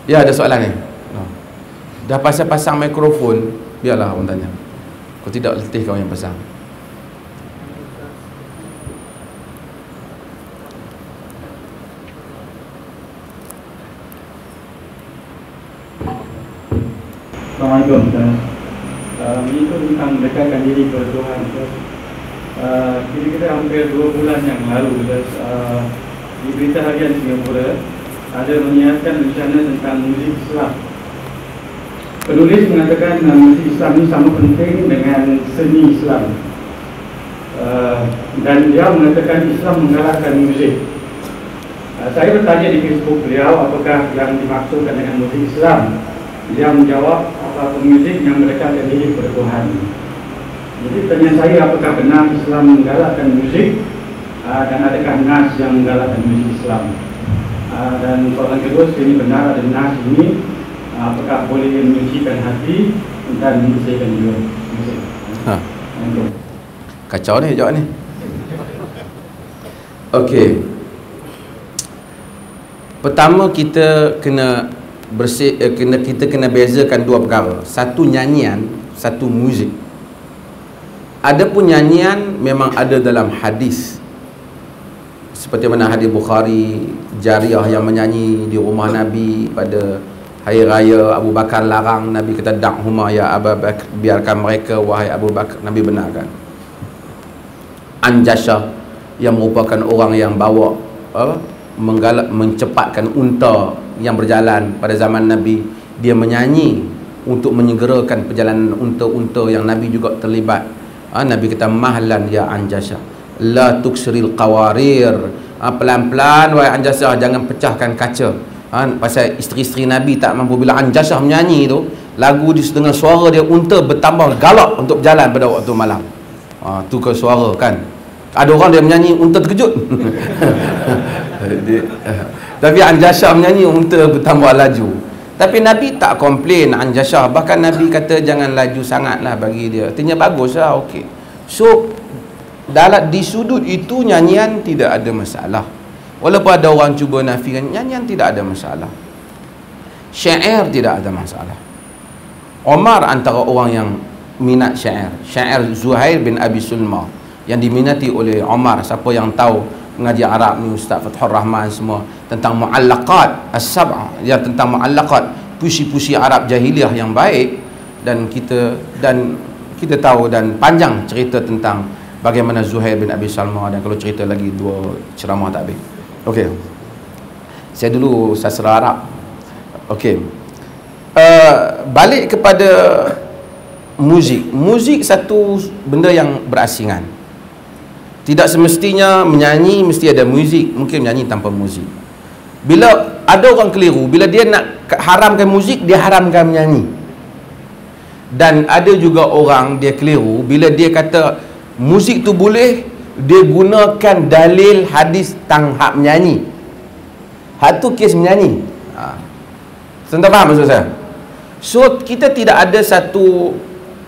Ya, ada soalan ni. Dah pasang mikrofon, biarlah orang tanya. Kalau tidak, letih kau yang pasang. Assalamualaikum. Itu tentang mendekatkan diri kepada Tuhan. Kira-kira hampir 2 bulan yang lalu, di Berita Harian Singapura ada menyiarkan rencana tentang muzik Islam. Penulis mengatakan muzik Islam ini sama penting dengan seni Islam, dan dia mengatakan Islam menggalakkan muzik. Saya bertanya di Facebook beliau apakah yang dimaksudkan dengan muzik Islam. Dia menjawab apa muzik yang mendekatkan diri kepada Tuhan. Jadi pertanyaan saya, apakah benar Islam menggalakkan muzik, dan adakah nas yang menggalakkan muzik Islam? Dan soalan kedua, ini benar ada nas ini, apakah boleh menyucikan hati dan membersihkan jiwa? Kacau ni jawab ni. Okey. Pertama kita kena kita kena bezakan dua perkara. Satu nyanyian, satu muzik. Adapun nyanyian memang ada dalam hadis. Seperti mana hadis Bukhari, Jariyah yang menyanyi di rumah Nabi pada hari raya. Abu Bakar larang, Nabi kata da'huma ya Abu Bakar, biarkan mereka wahai Abu Bakar. Nabi benarkan. Anjashah yang merupakan orang yang bawa mencepatkan unta yang berjalan pada zaman Nabi, dia menyanyi untuk menyegerakan perjalanan unta-unta yang Nabi juga terlibat. Nabi kata mahlan ya Anjashah la tuksiril qawarir, pelan-pelan wahai Anjashah, jangan pecahkan kaca. Pasal isteri-isteri Nabi tak mampu. Bila Anjashah menyanyi tu lagu dia, dengan suara dia unta bertambah galak untuk berjalan pada waktu malam. Tu ke suara kan. Ada orang dia menyanyi unta terkejut. Tapi Anjashah menyanyi unta bertambah laju. Tapi Nabi tak komplain Anjashah. Bahkan Nabi kata jangan laju sangatlah bagi dia. Artinya baguslah, okey. So di sudut itu nyanyian tidak ada masalah. Walaupun ada orang cuba nafikan, nyanyian tidak ada masalah. Syair tidak ada masalah. Omar antara orang yang minat syair. Syair Zuhair bin Abi Sulma yang diminati oleh Omar. Siapa yang tahu mengaji Arab ni, Ustaz Fathur Rahman semua, tentang mu'allaqat as-sab'ah, yang tentang mu'allaqat, puisi-puisi Arab jahiliah yang baik. Dan kita tahu dan panjang cerita tentang bagaimana Zuhair bin Abi Sulma, dan kalau cerita lagi 2 ceramah tak habis. Okey. Saya dulu sastra Arab. Okey. Balik kepada muzik. Muzik satu benda yang berasingan. Tidak semestinya menyanyi mesti ada muzik. Mungkin menyanyi tanpa muzik. Bila ada orang keliru, bila dia nak haramkan muzik, dia haramkan menyanyi. Dan ada juga orang dia keliru, bila dia kata muzik tu boleh, dia gunakan dalil hadis tentang hak menyanyi. Hak tu kes menyanyi. Senang faham maksud saya? So kita tidak ada satu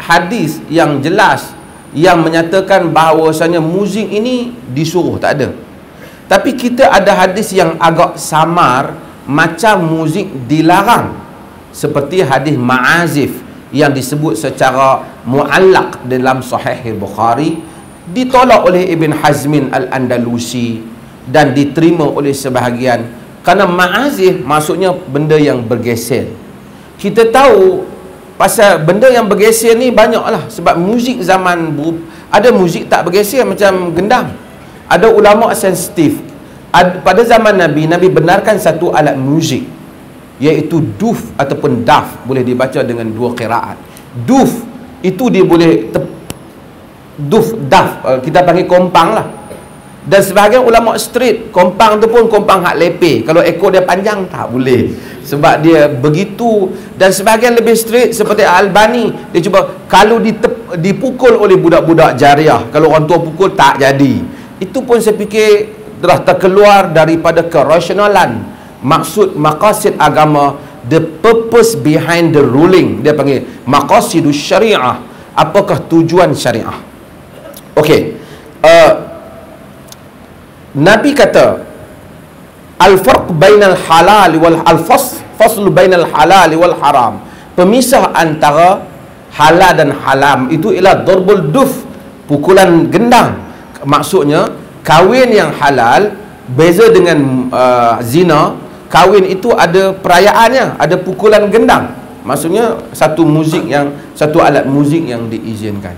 hadis yang jelas yang menyatakan bahawasanya muzik ini disuruh, tak ada. Tapi kita ada hadis yang agak samar, macam muzik dilarang, seperti hadis ma'azif yang disebut secara mu'allaq dalam Sahih Bukhari, ditolak oleh Ibn Hazmin Al-Andalusi dan diterima oleh sebahagian. Kerana ma'azif maksudnya benda yang bergeser. Kita tahu pasal benda yang bergeser ni banyaklah. Sebab muzik zaman ada muzik tak bergeser macam gendang. Ada ulama sensitif. Pada zaman Nabi, Nabi benarkan satu alat muzik, iaitu duf ataupun daf. Boleh dibaca dengan 2 qiraat. Duf itu dia boleh daf, kita panggil kompang lah. Dan sebahagian ulama straight, kompang tu pun kompang hak lepe. Kalau ekor dia panjang tak boleh, sebab dia begitu. Dan sebahagian lebih straight seperti Al-Albani, dia cuba kalau dipukul oleh budak-budak jariah, kalau orang tua pukul tak jadi. Itu pun saya fikir telah terkeluar daripada kerasionalan maksud maqasid agama, the purpose behind the ruling. Dia panggil maqasidus syariah. Apakah tujuan syariah? Okey. Nabi kata al-farq bainal halal wal al-fasl faslu bainal halal wal haram. Pemisah antara halal dan haram itu ialah darbul duf, pukulan gendang. Maksudnya kahwin yang halal beza dengan zina. Kahwin itu ada perayaannya, ada pukulan gendang. Maksudnya satu alat muzik yang diizinkan.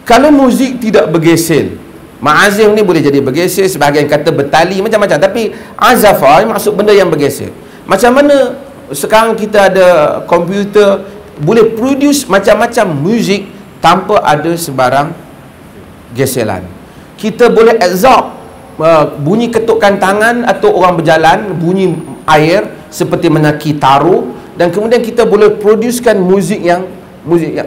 Kalau muzik tidak bergesel, ma'azif ni boleh jadi bergesel, sebahagian kata bertali, macam-macam. Tapi azafah maksud benda yang bergesel. Macam mana sekarang kita ada komputer boleh produce macam-macam muzik tanpa ada sebarang geselan. Kita boleh absorb bunyi ketukan tangan atau orang berjalan, bunyi air seperti menaki taruh, dan kemudian kita boleh producekan muzik yang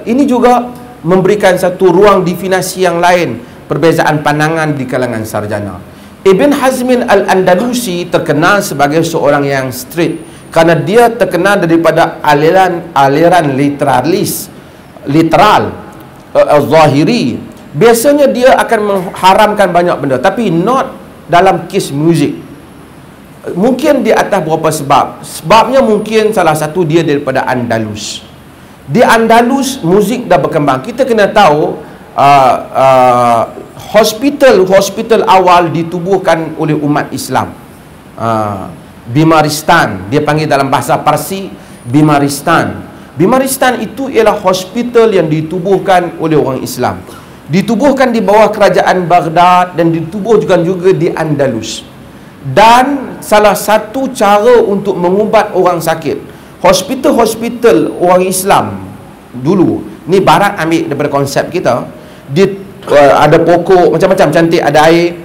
ini juga memberikan satu ruang definisi yang lain, perbezaan pandangan di kalangan sarjana. Ibn Hazmin Al-Andalusi terkenal sebagai seorang yang straight kerana dia terkenal daripada aliran literal zahiri. Biasanya dia akan mengharamkan banyak benda, tapi not dalam kes muzik. Mungkin di atas beberapa sebab. Sebabnya mungkin salah satu dia daripada Andalus. Di Andalus muzik dah berkembang. Kita kena tahu hospital awal ditubuhkan oleh umat Islam. Bimaristan, dia panggil dalam bahasa Parsi Bimaristan. Bimaristan itu ialah hospital yang ditubuhkan oleh orang Islam. Ditubuhkan di bawah kerajaan Baghdad dan ditubuhkan juga di Andalus. Dan salah satu cara untuk mengubat orang sakit, hospital orang Islam dulu, ni barat ambil daripada konsep kita, dia ada pokok macam-macam cantik, ada air,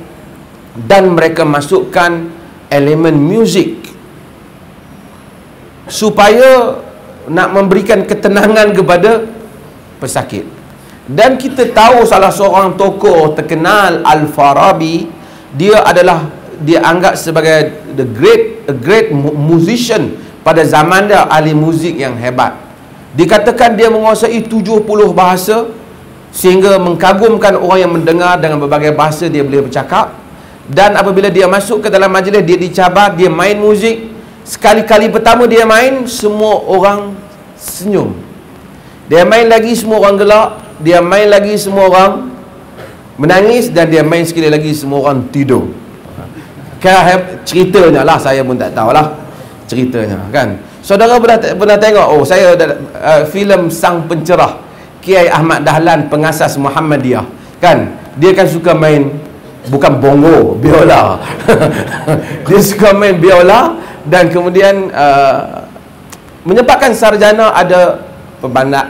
dan mereka masukkan elemen muzik supaya nak memberikan ketenangan kepada pesakit. Dan kita tahu salah seorang tokoh terkenal, Al-Farabi, dia anggap sebagai a great musician pada zaman dia, ahli muzik yang hebat. Dikatakan dia menguasai 70 bahasa sehingga mengagumkan orang yang mendengar. Dengan berbagai bahasa dia boleh bercakap. Dan apabila dia masuk ke dalam majlis, dia dicabar, dia main muzik. Sekali-kali pertama dia main, semua orang senyum. Dia main lagi, semua orang gelak. Dia main lagi, semua orang menangis. Dan dia main sekali lagi, semua orang tidur. Ceritanya lah, saya pun tak tahulah ceritanya, kan. Saudara pernah tengok, saya filem Sang Pencerah, Kiai Ahmad Dahlan, pengasas Muhammadiyah, kan. Dia kan suka main, bukan bongo, biola. Dia suka main biola. Dan kemudian menyebabkan sarjana ada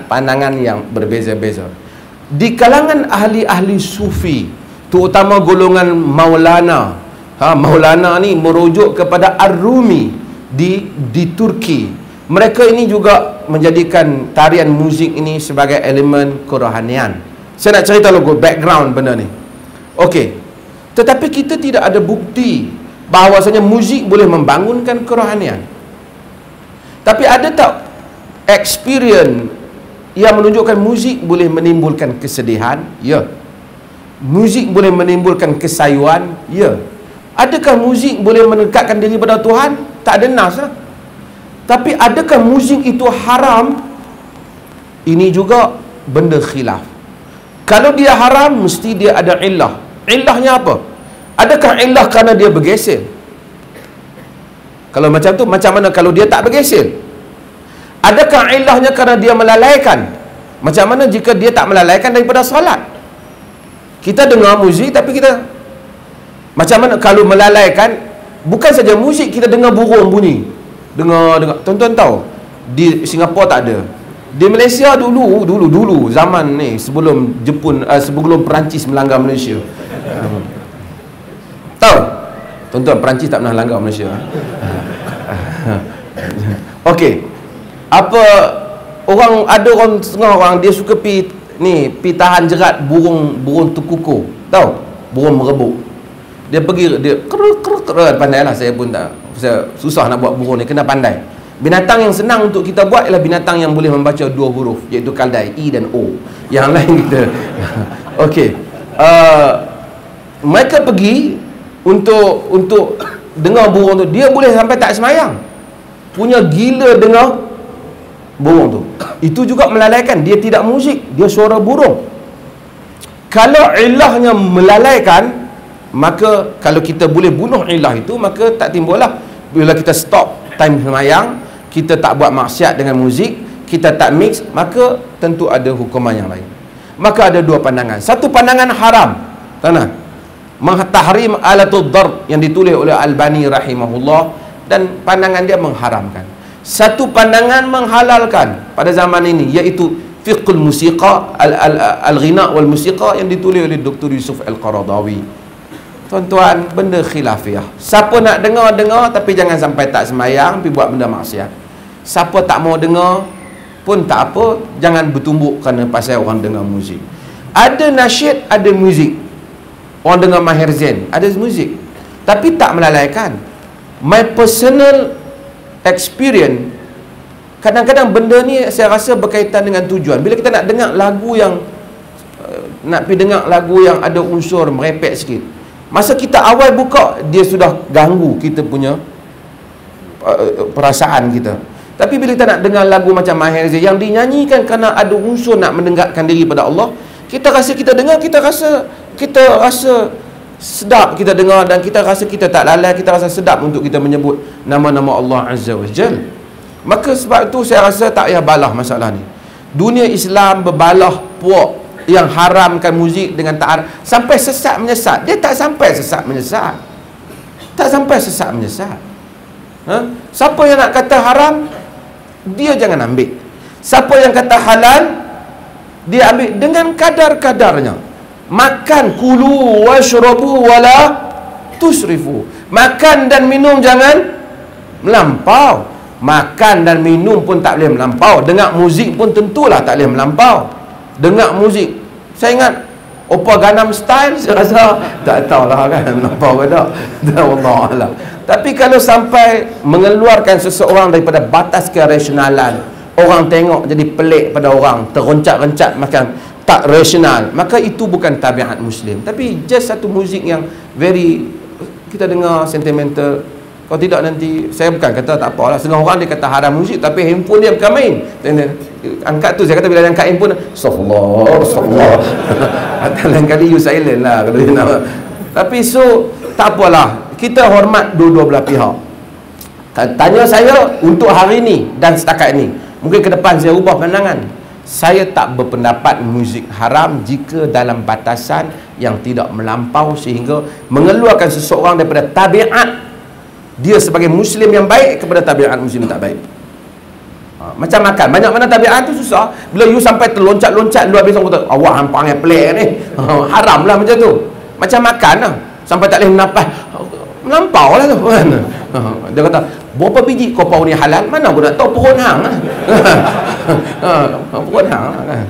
pandangan yang berbeza-beza. Di kalangan ahli-ahli sufi, terutama golongan Maulana, Maulana ni merujuk kepada Ar-Rumi di Turki. Mereka ini juga menjadikan tarian muzik ini sebagai elemen kerohanian. Saya nak cerita logo background benda ni. Okey. Tetapi kita tidak ada bukti bahawasanya muzik boleh membangunkan kerohanian. Tapi ada tak experience yang menunjukkan muzik boleh menimbulkan kesedihan? Ya. Muzik boleh menimbulkan kesayuan? Ya. Adakah muzik boleh mendekatkan diri pada Tuhan? Tak ada nas lah. Tapi adakah muzik itu haram? Ini juga benda khilaf. Kalau dia haram, mesti dia ada illah. Illahnya apa? Adakah illah kerana dia bergesel? Kalau macam tu, macam mana kalau dia tak bergesel? Adakah illahnya kerana dia melalaikan? Macam mana jika dia tak melalaikan daripada solat? Kita dengar muzik, tapi kita macam mana kalau melalaikan? Bukan saja muzik, kita dengar burung bunyi. Dengar. Tuan-tuan tahu, di Singapura tak ada. Di Malaysia dulu zaman ni, sebelum Jepun, sebelum Perancis melanggar Malaysia. Tahu? Tuan-tuan, Perancis tak pernah langgar Malaysia. Okey. Ada orang setengah orang dia suka pi tahan jerat burung tukuku. Tahu? Burung merebuk. Dia pergi, dia pandai lah. Saya pun tak, saya susah nak buat burung ni, kena pandai. Binatang yang senang untuk kita buat ialah binatang yang boleh membaca dua huruf, iaitu kaldai, I dan O. Yang lain kita okey. Mereka pergi untuk dengar burung tu. Dia boleh sampai tak semayang. punya gila dengar burung tu. Itu juga melalaikan. Dia tidak muzik, dia suara burung. Kalau ilahnya melalaikan, maka kalau kita boleh bunuh ilah itu, maka tak timbullah. Bila kita stop time semayang, kita tak buat maksiat dengan muzik, kita tak mix, maka tentu ada hukuman yang lain. Maka ada dua pandangan. Satu pandangan haram, tanah tahrim alatul darb yang ditulis oleh Albani rahimahullah, dan pandangan dia mengharamkan. Satu pandangan menghalalkan pada zaman ini, iaitu fiqhul musiqa, al-ghina wal musiqa yang ditulis oleh Dr. Yusuf Al-Qaradawi. Tuan-tuan, benda khilafiyah. Siapa nak dengar, tapi jangan sampai tak semayang pergi buat benda maksiat. Siapa tak mau dengar pun tak apa, jangan bertumbuk kerana pasal orang dengar muzik. Ada nasyid, ada muzik. Orang dengar Maher Zain, ada muzik, tapi tak melalaikan. My personal experience, kadang-kadang benda ni saya rasa berkaitan dengan tujuan. Bila kita nak dengar lagu yang nak pergi dengar lagu yang ada unsur merepek sikit, masa kita awal buka, dia sudah ganggu kita punya perasaan kita. Tapi bila kita nak dengar lagu macam Maher Zain yang dinyanyikan kerana ada unsur nak mendekatkan diri pada Allah, kita rasa kita dengar, kita rasa sedap kita dengar, dan kita rasa kita tak lalai, kita rasa sedap untuk kita menyebut nama-nama Allah Azza wa Jal. Maka sebab itu saya rasa tak payah balah masalah ni. Dunia Islam berbalah puak yang haramkan muzik dengan tak sampai sesat menyesat. Dia tak sampai sesat menyesat. Tak sampai sesat menyesat. Siapa yang nak kata haram, dia jangan ambil. Siapa yang kata halal, dia ambil dengan kadar-kadarnya. Makan, kulu washrabu wala tusrifu. Makan dan minum jangan melampau. Makan dan minum pun tak boleh melampau. Dengar muzik pun tentulah tak boleh melampau. Dengar muzik, saya ingat Opa Gangnam Style, saya rasa tak tahulah kan melampau ke tak. Wallahualam. Tapi kalau sampai mengeluarkan seseorang daripada batas kerasionalan, orang tengok jadi pelik pada orang, teroncat-rencat macam tak rasional, maka itu bukan tabiat Muslim. Tapi just satu muzik yang very, kita dengar sentimental. Kalau tidak nanti, saya bukan kata tak apalah, setengah orang dia kata haram muzik, tapi handphone dia bukan main. Angkat tu, saya kata bila dia angkat handphone, Astagfirullah lain kali you silent lah kalau dia nak. Tapi so tak apalah, kita hormat dua-dua belah pihak. Tanya saya untuk hari ni dan setakat ni, mungkin ke depan saya ubah pandangan. Saya tak berpendapat muzik haram jika dalam batasan yang tidak melampau sehingga mengeluarkan seseorang daripada tabiat dia sebagai Muslim yang baik kepada tabiat Muslim tak baik. Macam makan, banyak mana tabiat tu susah. Bila you sampai terloncat-loncat luar biasa, kata awak hampang yang pelik ni, haram lah macam tu. Macam makan lah, sampai tak boleh menafas, melampau lah tu kan. Dia kata, berapa biji kopau ni halal? Mana aku nak tahu, pohon hang lah. Pohon hang lah kan.